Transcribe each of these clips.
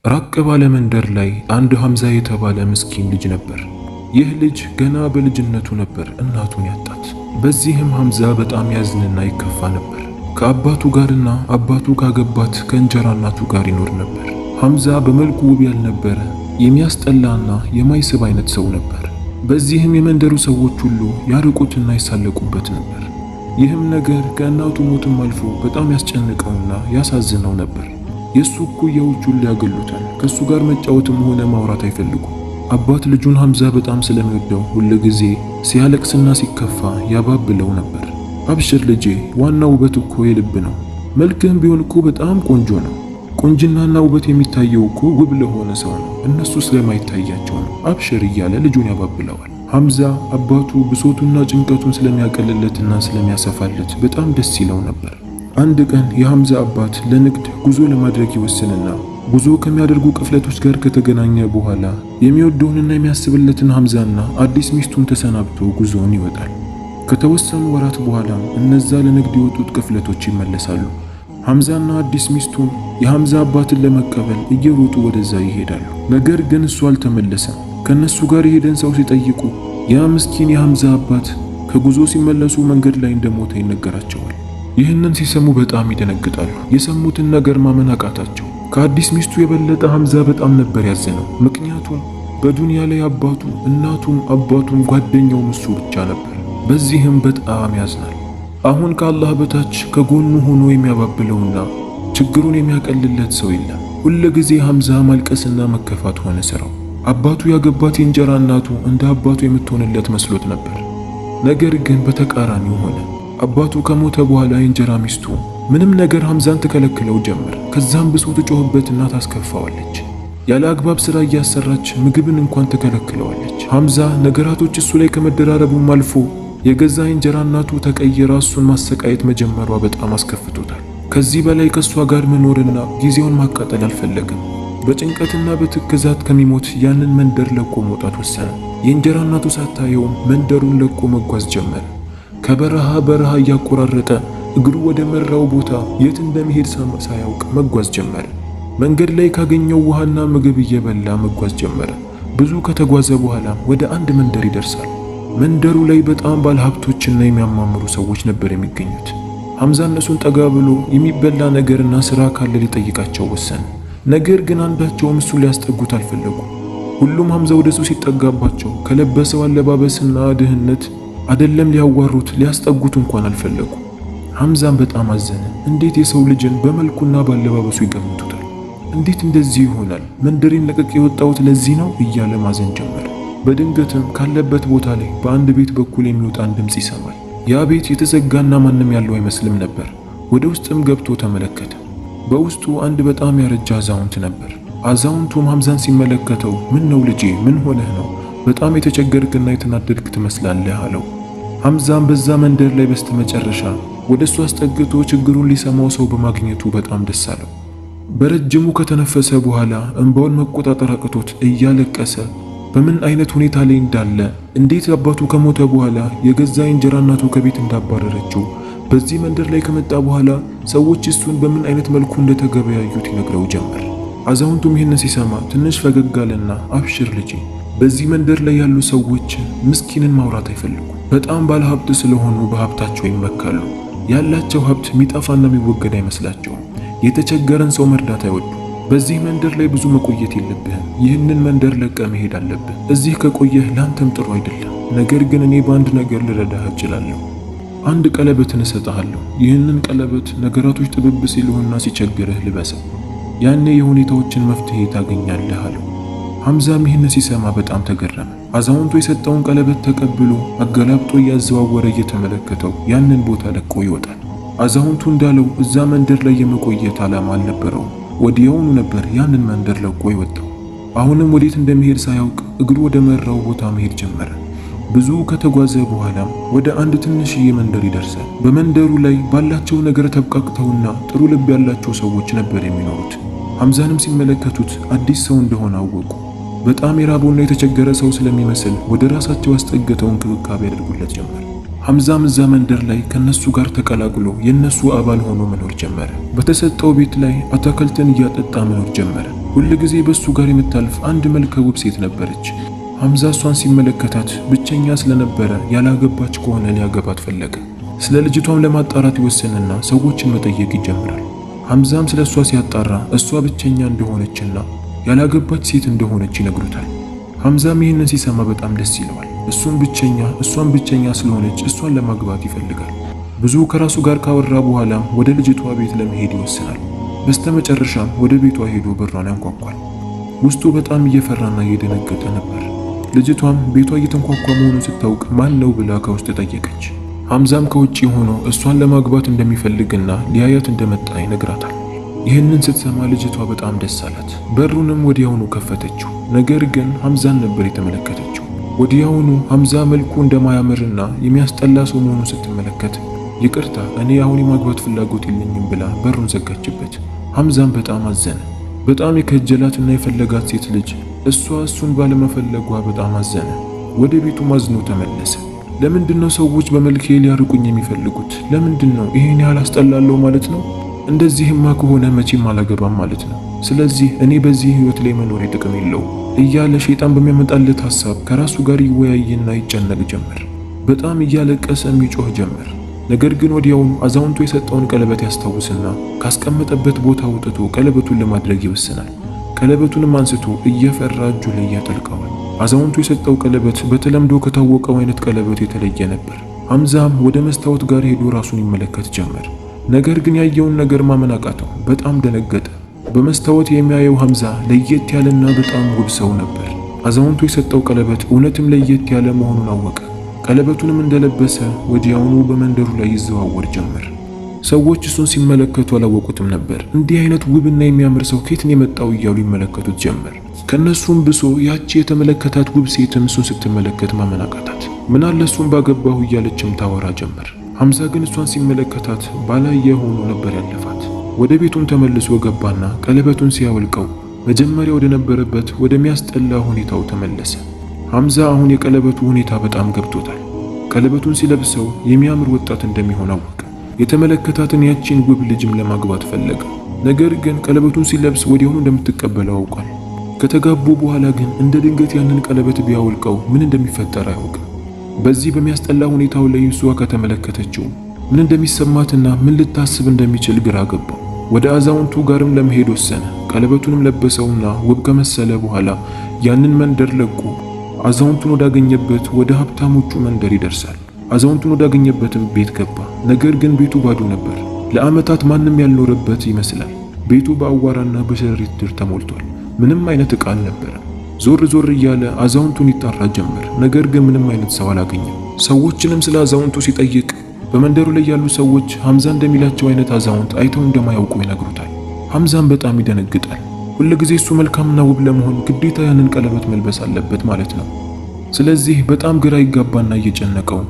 ራቅ ባለ መንደር ላይ አንድ ሐምዛ የተባለ ምስኪን ልጅ ነበር። ይህ ልጅ ገና በልጅነቱ ነበር እናቱን ያጣት። በዚህም ሐምዛ በጣም ያዝንና ይከፋ ነበር። ከአባቱ ጋርና አባቱ ካገባት ከእንጀራ እናቱ ጋር ይኖር ነበር። ሐምዛ በመልኩ ውብ ያልነበረ የሚያስጠላና የማይስብ አይነት ሰው ነበር። በዚህም የመንደሩ ሰዎች ሁሉ ያርቁትና ይሳለቁበት ነበር። ይህም ነገር ከእናቱ ሞትም አልፎ በጣም ያስጨንቀውና ያሳዝነው ነበር። የሱ እኩያዎች ሁሉ ያገሉታል። ከሱ ጋር መጫወትም ሆነ ማውራት አይፈልጉም። አባት ልጁን ሐምዛ በጣም ስለሚወደው ሁሉ ጊዜ ሲያለቅስና ሲከፋ ያባብለው ነበር። አብሽር ልጄ፣ ዋናው ውበት እኮ የልብ ነው። መልክህም ቢሆን እኮ በጣም ቆንጆ ነው። ቁንጅናና ውበት የሚታየው እኮ ውብ ለሆነ ሰው ነው፣ እነሱ ስለማይታያቸው ነው። አብሽር እያለ ልጁን ያባብለዋል። ሐምዛ አባቱ ብሶቱና ጭንቀቱን ስለሚያቀልለትና ስለሚያሰፋለት በጣም ደስ ይለው ነበር። አንድ ቀን የሐምዛ አባት ለንግድ ጉዞ ለማድረግ ይወስንና ጉዞ ከሚያደርጉ ቅፍለቶች ጋር ከተገናኘ በኋላ የሚወደውንና የሚያስብለትን ሐምዛና አዲስ ሚስቱን ተሰናብቶ ጉዞውን ይወጣል። ከተወሰኑ ወራት በኋላ እነዛ ለንግድ የወጡት ቅፍለቶች ይመለሳሉ። ሐምዛና አዲስ ሚስቱን የሐምዛ አባትን ለመቀበል እየሮጡ ወደዛ ይሄዳሉ። ነገር ግን እሱ አልተመለሰም። ከነሱ ጋር የሄደን ሰው ሲጠይቁ ያ ምስኪን የሐምዛ አባት ከጉዞ ሲመለሱ መንገድ ላይ እንደሞተ ይነገራቸዋል። ይህንን ሲሰሙ በጣም ይደነግጣሉ። የሰሙትን ነገር ማመን አቃታቸው። ከአዲስ ሚስቱ የበለጠ ሐምዛ በጣም ነበር ያዘነው። ምክንያቱም በዱንያ ላይ አባቱ፣ እናቱም፣ አባቱም ጓደኛውም እሱ ብቻ ነበር። በዚህም በጣም ያዝናል። አሁን ከአላህ በታች ከጎኑ ሆኖ የሚያባብለውና ችግሩን የሚያቀልለት ሰው የለም። ሁሉ ጊዜ ሐምዛ ማልቀስና መከፋት ሆነ ስራው። አባቱ ያገባት የእንጀራ እናቱ እንደ አባቱ የምትሆንለት መስሎት ነበር። ነገር ግን በተቃራኒው ሆነ። አባቱ ከሞተ በኋላ የእንጀራ ሚስቱ ምንም ነገር ሐምዛን ትከለክለው ጀመር። ከዛም ብሶ ትጮህበትና ታስከፋዋለች። ያለ አግባብ ስራ እያሰራች ምግብን እንኳን ትከለክለዋለች። ሐምዛ ነገራቶች እሱ ላይ ከመደራረቡም አልፎ የገዛ እንጀራ እናቱ ተቀይራ እሱን ማሰቃየት መጀመሯ በጣም አስከፍቶታል። ከዚህ በላይ ከሷ ጋር መኖርና ጊዜውን ማቃጠል አልፈለገም። በጭንቀትና በትክዛት ከሚሞት ያንን መንደር ለቆ መውጣት ወሰነ። የእንጀራ እናቱ ሳታየውም መንደሩን ለቆ መጓዝ ጀመረ። ከበረሃ በረሃ እያቆራረጠ እግሩ ወደ መራው ቦታ የት እንደሚሄድ ሳያውቅ መጓዝ ጀመረ። መንገድ ላይ ካገኘው ውሃና ምግብ እየበላ መጓዝ ጀመረ። ብዙ ከተጓዘ በኋላ ወደ አንድ መንደር ይደርሳል። መንደሩ ላይ በጣም ባለሀብቶችና የሚያማምሩ ሰዎች ነበር የሚገኙት። ሐምዛ እነሱን ጠጋ ብሎ የሚበላ ነገርና ስራ ካለ ሊጠይቃቸው ወሰነ። ነገር ግን አንዳቸውም እሱ ሊያስጠጉት አልፈለጉም። ሁሉም ሐምዛ ወደሱ ሲጠጋባቸው ከለበሰው አለባበስና ድህነት አይደለም ሊያዋሩት ሊያስጠጉት እንኳን አልፈለጉ። ሐምዛም በጣም አዘነ። እንዴት የሰው ልጅን በመልኩና ባለባበሱ ይገምቱታል? እንዴት እንደዚህ ይሆናል? መንደሬን ለቅቄ የወጣሁት ለዚህ ነው እያለ ማዘን ጀመረ። በድንገትም ካለበት ቦታ ላይ በአንድ ቤት በኩል የሚወጣን ድምፅ ይሰማል። ያ ቤት የተዘጋና ማንም ያለው አይመስልም ነበር። ወደ ውስጥም ገብቶ ተመለከተ። በውስጡ አንድ በጣም ያረጀ አዛውንት ነበር። አዛውንቱም ሐምዛን ሲመለከተው ምን ነው ልጄ፣ ምን ሆነህ ነው? በጣም የተቸገርክና የተናደድክ ትመስላለህ አለው። ሐምዛም በዛ መንደር ላይ በስተመጨረሻ ወደሱ አስጠግቶ ችግሩን ሊሰማው ሰው በማግኘቱ በጣም ደስ አለው። በረጅሙ ከተነፈሰ በኋላ እንባውን መቆጣጠር አቅቶት እያለቀሰ በምን አይነት ሁኔታ ላይ እንዳለ፣ እንዴት አባቱ ከሞተ በኋላ የገዛ እንጀራ እናቱ ከቤት እንዳባረረችው፣ በዚህ መንደር ላይ ከመጣ በኋላ ሰዎች እሱን በምን አይነት መልኩ እንደተገበያዩት ይነግረው ጀመር። አዛውንቱም ይህን ሲሰማ ትንሽ ፈገግ አለና አብሽር ልጄ፣ በዚህ መንደር ላይ ያሉ ሰዎች ምስኪንን ማውራት አይፈልጉም። በጣም ባለሀብት ስለሆኑ በሀብታቸው ይመካሉ። ያላቸው ሀብት የሚጠፋና የሚወገድ አይመስላቸውም። የተቸገረን ሰው መርዳት አይወዱም። በዚህ መንደር ላይ ብዙ መቆየት የለብህም። ይህንን መንደር ለቀ መሄድ አለብህ። እዚህ ከቆየህ ላንተም ጥሩ አይደለም። ነገር ግን እኔ በአንድ ነገር ልረዳህ እችላለሁ። አንድ ቀለበትን እሰጥሃለሁ። ይህንን ቀለበት ነገራቶች ጥብብ ሲሉና ሲቸግርህ ልበሰው። ያኔ የሁኔታዎችን መፍትሄ ታገኛለህ አለው። ሐምዛም ይህን ሲሰማ በጣም ተገረመ። አዛውንቱ የሰጠውን ቀለበት ተቀብሎ አገላብጦ እያዘዋወረ እየተመለከተው ያንን ቦታ ለቆ ይወጣል። አዛውንቱ እንዳለው እዛ መንደር ላይ የመቆየት ዓላማ አልነበረውም። ወዲያውኑ ነበር ያንን መንደር ለቆ ይወጣው። አሁንም ወዴት እንደሚሄድ ሳያውቅ እግሩ ወደ መራው ቦታ መሄድ ጀመረ። ብዙ ከተጓዘ በኋላም ወደ አንድ ትንሽዬ መንደር ይደርሳል። በመንደሩ ላይ ባላቸው ነገር ተብቃቅተውና ጥሩ ልብ ያላቸው ሰዎች ነበር የሚኖሩት። ሐምዛንም ሲመለከቱት አዲስ ሰው እንደሆነ አወቁ። በጣም የራበውና የተቸገረ ሰው ስለሚመስል ወደ ራሳቸው አስጠግተው እንክብካቤ ያደርጉለት ጀመር። ሐምዛም እዛ መንደር ላይ ከነሱ ጋር ተቀላቅሎ የነሱ አባል ሆኖ መኖር ጀመረ። በተሰጠው ቤት ላይ አትክልትን እያጠጣ መኖር ጀመረ። ሁል ጊዜ በሱ ጋር የምታልፍ አንድ መልከ ውብ ሴት ነበረች። ሐምዛ እሷን ሲመለከታት ብቸኛ ስለነበረ ያላገባች ከሆነ ሊያገባት ፈለገ። ስለ ልጅቷም ለማጣራት ይወሰንና ሰዎችን መጠየቅ ይጀምራል። ሐምዛም ስለ እሷ ሲያጣራ እሷ ብቸኛ እንደሆነችና ያላገባች ሴት እንደሆነች ይነግሩታል። ሐምዛም ይህንን ሲሰማ በጣም ደስ ይለዋል። እሷን ብቸኛ ስለሆነች እሷን ለማግባት ይፈልጋል። ብዙ ከራሱ ጋር ካወራ በኋላም ወደ ልጅቷ ቤት ለመሄድ ይወስናል። በስተመጨረሻም ወደ ቤቷ ሄዶ በሯን ያንኳኳል። ውስጡ በጣም እየፈራና እየደነገጠ ነበር። ልጅቷም ቤቷ እየተንኳኳ መሆኑን ስታውቅ ማን ነው ብላ ከውስጥ ጠየቀች። ሐምዛም ከውጪ ሆኖ እሷን ለማግባት እንደሚፈልግና ሊያያት እንደመጣ ይነግራታል። ይህንን ስትሰማ ልጅቷ በጣም ደስ አላት። በሩንም ወዲያውኑ ከፈተችው። ነገር ግን ሐምዛን ነበር የተመለከተችው። ወዲያውኑ ሐምዛ መልኩ እንደማያምርና የሚያስጠላ ሰው መሆኑን ስትመለከት ይቅርታ፣ እኔ አሁን የማግባት ፍላጎት የለኝም ብላ በሩን ዘጋችበት። ሐምዛም በጣም አዘነ። በጣም የከጀላትና የፈለጋት ሴት ልጅ እሱን ባለመፈለጓ በጣም አዘነ። ወደ ቤቱ ማዝኖ ተመለሰ። ለምንድነው ሰዎች በመልኬ ሊያርቁኝ የሚፈልጉት? ለምንድነው ይሄን ያህል አስጠላለሁ ማለት ነው? እንደዚህማ ከሆነ መቼም አላገባም ማለት ነው። ስለዚህ እኔ በዚህ ህይወት ላይ መኖሬ ጥቅም የለውም እያለ ሸይጣን በሚያመጣለት ሐሳብ ከራሱ ጋር ይወያይና ይጨነቅ ጀመር። በጣም እያለቀሰ የሚጮህ ጀመር። ነገር ግን ወዲያውኑ አዛውንቱ የሰጠውን ቀለበት ያስታውስና ካስቀመጠበት ቦታ አውጥቶ ቀለበቱን ለማድረግ ይወስናል። ቀለበቱንም አንስቶ እየፈራ እጁ ላይ ያጠልቀዋል። አዛውንቱ የሰጠው ቀለበት በተለምዶ ከታወቀው አይነት ቀለበት የተለየ ነበር። ሐምዛም ወደ መስታወት ጋር ሄዶ ራሱን ይመለከት ጀመር። ነገር ግን ያየውን ነገር ማመን አቃተው። በጣም ደነገጠ። በመስታወት የሚያየው ሐምዛ ለየት ያለና በጣም ውብ ሰው ነበር። አዛውንቱ የሰጠው ቀለበት እውነትም ለየት ያለ መሆኑን አወቀ። ቀለበቱንም እንደለበሰ ወዲያውኑ በመንደሩ ላይ ይዘዋወር ጀመር። ሰዎች እሱን ሲመለከቱ አላወቁትም ነበር። እንዲህ አይነት ውብና የሚያምር ሰው ከየት ነው የመጣው እያሉ ይመለከቱት ጀመር። ከነሱም ብሶ ያቺ የተመለከታት ውብ ሴትም እሱን ስትመለከት ማመን አቃታት። ምናለ እሱን ባገባሁ እያለችም ታወራ ጀመር። ሐምዛ ግን እሷን ሲመለከታት ባላየ ሆኖ ነበር ያለፋት። ወደ ቤቱም ተመልሶ ገባና ቀለበቱን ሲያወልቀው መጀመሪያ ወደ ነበረበት ወደሚያስጠላ ሁኔታው ተመለሰ። ሐምዛ አሁን የቀለበቱ ሁኔታ በጣም ገብቶታል። ቀለበቱን ሲለብሰው የሚያምር ወጣት እንደሚሆን አወቀ። የተመለከታትን ያቺን ውብ ልጅም ለማግባት ፈለገ። ነገር ግን ቀለበቱን ሲለብስ ወዲያውኑ እንደምትቀበለው አውቋል። ከተጋቡ በኋላ ግን እንደ ድንገት ያንን ቀለበት ቢያወልቀው ምን እንደሚፈጠር አያውቅም። በዚህ በሚያስጠላ ሁኔታው ላይ እሷ ከተመለከተችው ምን እንደሚሰማትና ምን ልታስብ እንደሚችል ግራ ገባው። ወደ አዛውንቱ ጋርም ለመሄድ ወሰነ። ቀለበቱንም ለበሰውና ውብ ከመሰለ በኋላ ያንን መንደር ለቆ አዛውንቱን ወዳገኘበት ወደ ሀብታሞቹ መንደር ይደርሳል። አዛውንቱን ወዳገኘበትም ቤት ገባ። ነገር ግን ቤቱ ባዶ ነበር። ለዓመታት ማንም ያልኖረበት ይመስላል። ቤቱ በአዋራና በሸረሪት ድር ተሞልቷል። ምንም አይነት ዕቃ አልነበረም። ዞር ዞር እያለ አዛውንቱን ይጣራ ጀመር። ነገር ግን ምንም አይነት ሰው አላገኘም። ሰዎችንም ስለ አዛውንቱ ሲጠይቅ በመንደሩ ላይ ያሉ ሰዎች ሐምዛ እንደሚላቸው አይነት አዛውንት አይተው እንደማያውቁ ይነግሩታል። ሐምዛም በጣም ይደነግጣል። ሁልጊዜ እሱ መልካምና ውብ ለመሆን ግዴታ ያንን ቀለበት መልበስ አለበት ማለት ነው። ስለዚህ በጣም ግራ ይጋባና እየጨነቀው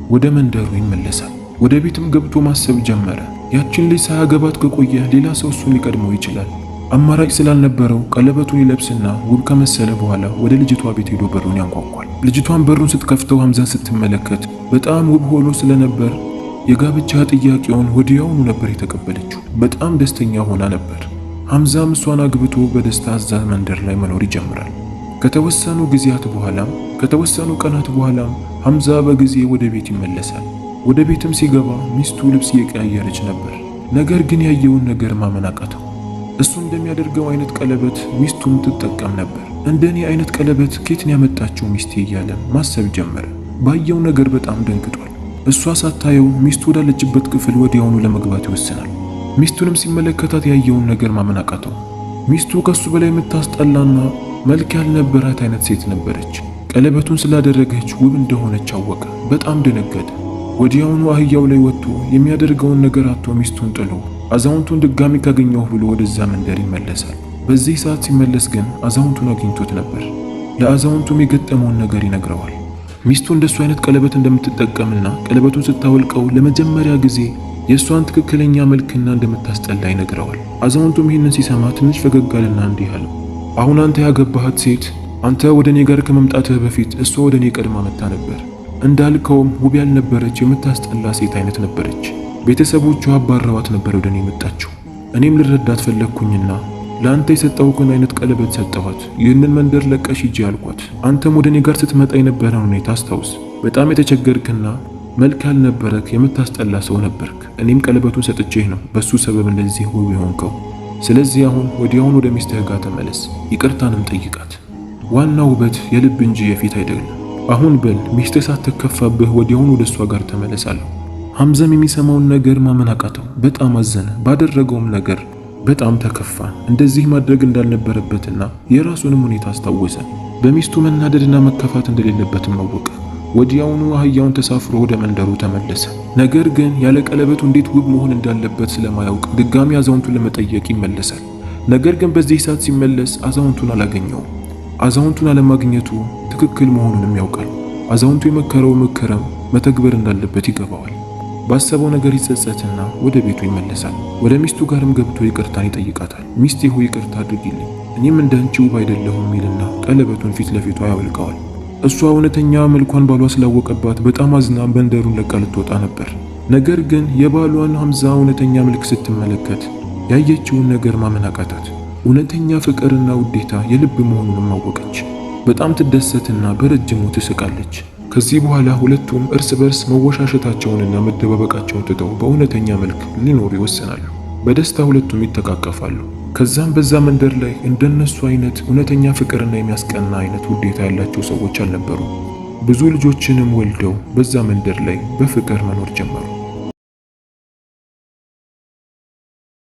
ወደ መንደሩ ይመለሳል። ወደ ቤትም ገብቶ ማሰብ ጀመረ። ያችን ልጅ ሳያገባት ከቆየ ሌላ ሰው እሱን ሊቀድመው ይችላል። አማራጭ ስላልነበረው ቀለበቱን ይለብስና ውብ ከመሰለ በኋላ ወደ ልጅቷ ቤት ሄዶ በሩን ያንኳኳል። ልጅቷን በሩን ስትከፍተው ሐምዛን ስትመለከት በጣም ውብ ሆኖ ስለነበር የጋብቻ ጥያቄውን ወዲያውኑ ነበር የተቀበለችው። በጣም ደስተኛ ሆና ነበር። ሐምዛም እሷን አግብቶ በደስታ እዛ መንደር ላይ መኖር ይጀምራል። ከተወሰኑ ቀናት በኋላም ሐምዛ በጊዜ ወደ ቤት ይመለሳል። ወደ ቤትም ሲገባ ሚስቱ ልብስ እየቀያየረች ነበር። ነገር ግን ያየውን ነገር ማመን አቃተው። እሱ እንደሚያደርገው አይነት ቀለበት ሚስቱም ትጠቀም ነበር። እንደኔ አይነት ቀለበት ከየት ያመጣችው ሚስቴ እያለ ማሰብ ጀመረ። ባየው ነገር በጣም ደንግጧል። እሷ ሳታየው ሚስቱ ወዳለችበት ክፍል ወዲያውኑ ለመግባት ይወስናል። ሚስቱንም ሲመለከታት ያየውን ነገር ማመን አቃተው። ሚስቱ ከሱ በላይ የምታስጠላና መልክ ያልነበራት አይነት ሴት ነበረች። ቀለበቱን ስላደረገች ውብ እንደሆነች አወቀ። በጣም ደነገጠ። ወዲያውኑ አህያው ላይ ወጥቶ የሚያደርገውን ነገር አጥቶ ሚስቱን ጥሎ አዛውንቱን ድጋሚ ካገኘው ብሎ ወደዛ መንደር ይመለሳል። በዚህ ሰዓት ሲመለስ ግን አዛውንቱን አግኝቶት ነበር። ለአዛውንቱም የገጠመውን ነገር ይነግረዋል። ሚስቱ እንደሱ አይነት ቀለበት እንደምትጠቀምና ቀለበቱን ስታወልቀው ለመጀመሪያ ጊዜ የእሷን ትክክለኛ መልክና እንደምታስጠላ ይነግረዋል። አዛውንቱም ይህንን ሲሰማ ትንሽ ፈገግ አለና እንዲህ አለው፣ አሁን አንተ ያገባሃት ሴት አንተ ወደ እኔ ጋር ከመምጣትህ በፊት እሷ ወደ እኔ ቀድማ መጣ ነበር። እንዳልከውም ውብ ያልነበረች የምታስጠላ ሴት አይነት ነበረች። ቤተሰቦቿ አባረዋት ነበር ወደ እኔ የመጣችው። እኔም ልረዳት ፈለግኩኝና ለአንተ የሰጠሁህን አይነት ቀለበት ሰጠኋት። ይህንን መንደር ለቀሽ ሂጂ አልኳት። አንተም ወደ እኔ ጋር ስትመጣ የነበረን ሁኔታ አስታውስ። በጣም የተቸገርክና መልክ ያልነበረክ የምታስጠላ ሰው ነበርክ። እኔም ቀለበቱን ሰጥቼህ ነው በሱ ሰበብ እንደዚህ ውብ የሆንከው። ስለዚህ አሁን ወዲያውኑ ወደ ሚስትህ ጋር ተመለስ፣ ይቅርታንም ጠይቃት። ዋናው ውበት የልብ እንጂ የፊት አይደለም። አሁን በል ሚስትህ ሳትከፋብህ ወዲያውኑ ወደ እሷ ጋር ተመለሳለሁ። ሐምዛም የሚሰማውን ነገር ማመን አቃተው። በጣም አዘነ። ባደረገውም ነገር በጣም ተከፋ። እንደዚህ ማድረግ እንዳልነበረበትና የራሱንም ሁኔታ አስታወሰ። በሚስቱ መናደድና መከፋት እንደሌለበትም አወቀ። ወዲያውኑ አህያውን ተሳፍሮ ወደ መንደሩ ተመለሰ። ነገር ግን ያለ ቀለበቱ እንዴት ውብ መሆን እንዳለበት ስለማያውቅ ድጋሚ አዛውንቱን ለመጠየቅ ይመለሳል። ነገር ግን በዚህ ሰዓት ሲመለስ አዛውንቱን አላገኘውም። አዛውንቱን አለማግኘቱ ትክክል መሆኑንም ያውቃል። አዛውንቱ የመከረው ምክርም መተግበር እንዳለበት ይገባዋል። ባሰበው ነገር ይጸጸትና ወደ ቤቱ ይመለሳል። ወደ ሚስቱ ጋርም ገብቶ ይቅርታን ይጠይቃታል። ሚስቴ ሆይ ይቅርታ አድርጊልኝ፣ እኔም እንዳንቺ ውብ አይደለሁም ይልና ቀለበቱን ፊት ለፊቷ ያወልቀዋል። እሷ እውነተኛ መልኳን ባሏ ስላወቀባት በጣም አዝና መንደሩን ለቃ ልትወጣ ነበር። ነገር ግን የባሏን ሐምዛ እውነተኛ መልክ ስትመለከት ያየችውን ነገር ማመን አቃታት። እውነተኛ ፍቅርና ውዴታ የልብ መሆኑንም አወቀች። በጣም ትደሰትና በረጅሙ ትስቃለች። ከዚህ በኋላ ሁለቱም እርስ በርስ መወሻሸታቸውንና መደባበቃቸውን ትተው በእውነተኛ መልክ ሊኖሩ ይወሰናሉ። በደስታ ሁለቱም ይተቃቀፋሉ። ከዛም በዛ መንደር ላይ እንደነሱ አይነት እውነተኛ ፍቅርና የሚያስቀና አይነት ውዴታ ያላቸው ሰዎች አልነበሩ። ብዙ ልጆችንም ወልደው በዛ መንደር ላይ በፍቅር መኖር ጀመሩ።